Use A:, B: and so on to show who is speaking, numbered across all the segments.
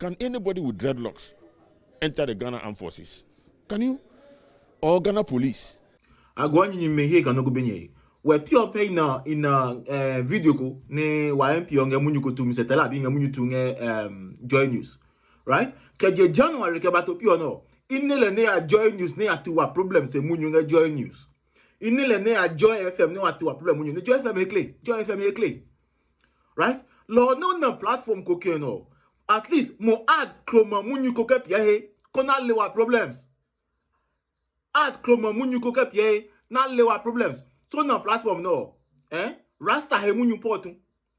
A: Can anybody with dreadlocks enter the Ghana Armed Forces? Can you? Or Ghana Police?
B: Agwanyi mehe kanogo benye. We pure pay in video ko ne wa MP onge munyuko tu misetela bi nge munyutu nge Joy News. Right? Keje January ke bato pure no. Inele ne a Joy News ne atuwa problem se munyu nge Joy News. Inele ne a Joy FM ne atuwa problem munyu. Ne Joy FM ekle. Joy FM ekle. Right? Lo no platform ko ke no. At least mo add chroma munyuko ke pia he kona lewa problems. Add chroma munyuko ke pia na lewa problems. So na platform no, Rasta he munyu potu.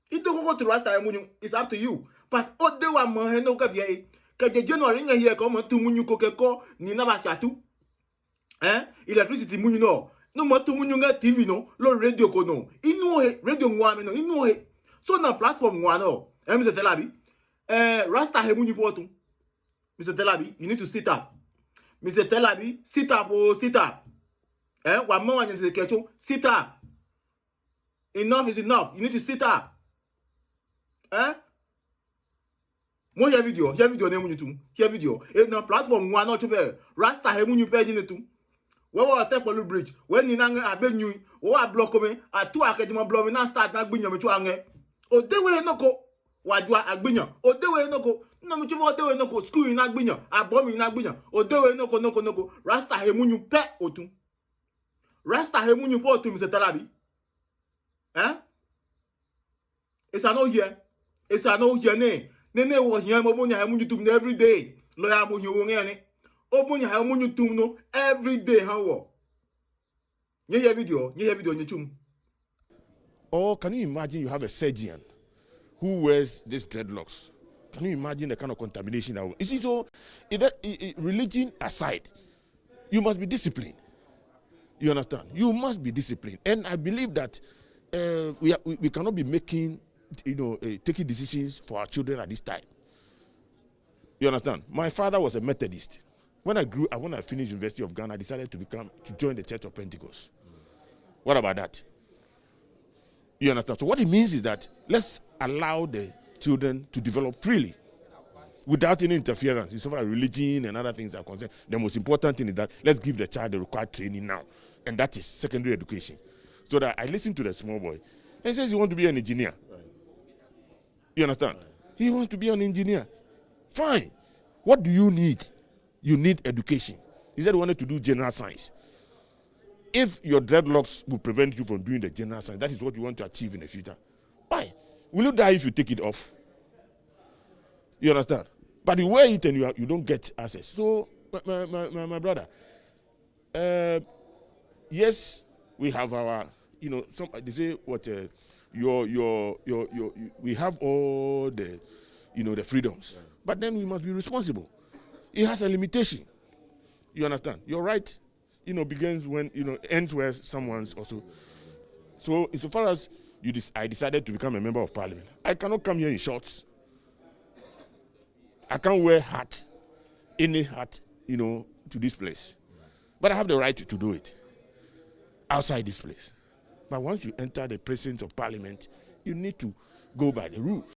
B: It don't go to Rasta he munyu. It's up to you. But ode wa mo he no ka vie. Ka je January nga here come tu munyu ko ke ko ni na ba chatu. Electricity munyu no. No mo tu munyu nga TV no, lo radio ko no. Inu he radio ngwa me no, inu he. So na platform ngwa no. Mr. Telabi, Rasta he munyu potu. Mr. Telabi, you need to sit up. Mr. Telabi, sit up oh, sit up. One more and you sit up. Enough is enough. You need to sit up. Mo hear video name you too. Hear video. In the platform one not to be. Rasta he munyu page in too. We will take Polu Bridge. When you nang abenyu, o block me, a two academy blow me na start na gbinya me to ange. O de we no ko. Wajwa agbinya. O de we no ko. No me chumo de we no ko. School na gbinya. Abom na gbinya. O de we no ko. Rasta he munyu pe otu. Rasta he munyu po to Mr. Telabi. It's an old year. It's an old year ne. Ne wo here mo bunya he munyu tum every day. Lawyer mo hu won ene. O bunya he munyu tum no every day how wo. Nye video nye tum.
A: Or can you imagine you have a surgeon who wears these dreadlocks? Can you imagine the kind of contamination that will... You see, so religion aside, you must be disciplined. You understand? You must be disciplined. And I believe that we cannot be making, taking decisions for our children at this time. You understand? My father was a Methodist. When I finished University of Ghana, I decided to join the Church of Pentecost. What about that? You understand? So what it means is that let's allow the children to develop freely, without any interference. It's about religion and other things that are concerned. The most important thing is that let's give the child the required training now. And that is secondary education. So that I listened to the small boy. And he says he wants to be an engineer. Right. You understand? Right. He wants to be an engineer. Fine. What do you need? You need education. He said he wanted to do general science. If your dreadlocks will prevent you from doing the general science, that is what you want to achieve in the future. Why? Will you die if you take it off? You understand? But you wear it and you don't get access. So, my brother, yes, we have our, some they say what we have all the, the freedoms, but then we must be responsible. It has a limitation. You understand? Your right, begins when ends where someone's also. So, insofar as I decided to become a member of parliament, I cannot come here in shorts. I can't wear any hat, to this place. But I have the right to do it outside this place. But once you enter the presence of parliament, you need to go by the rules.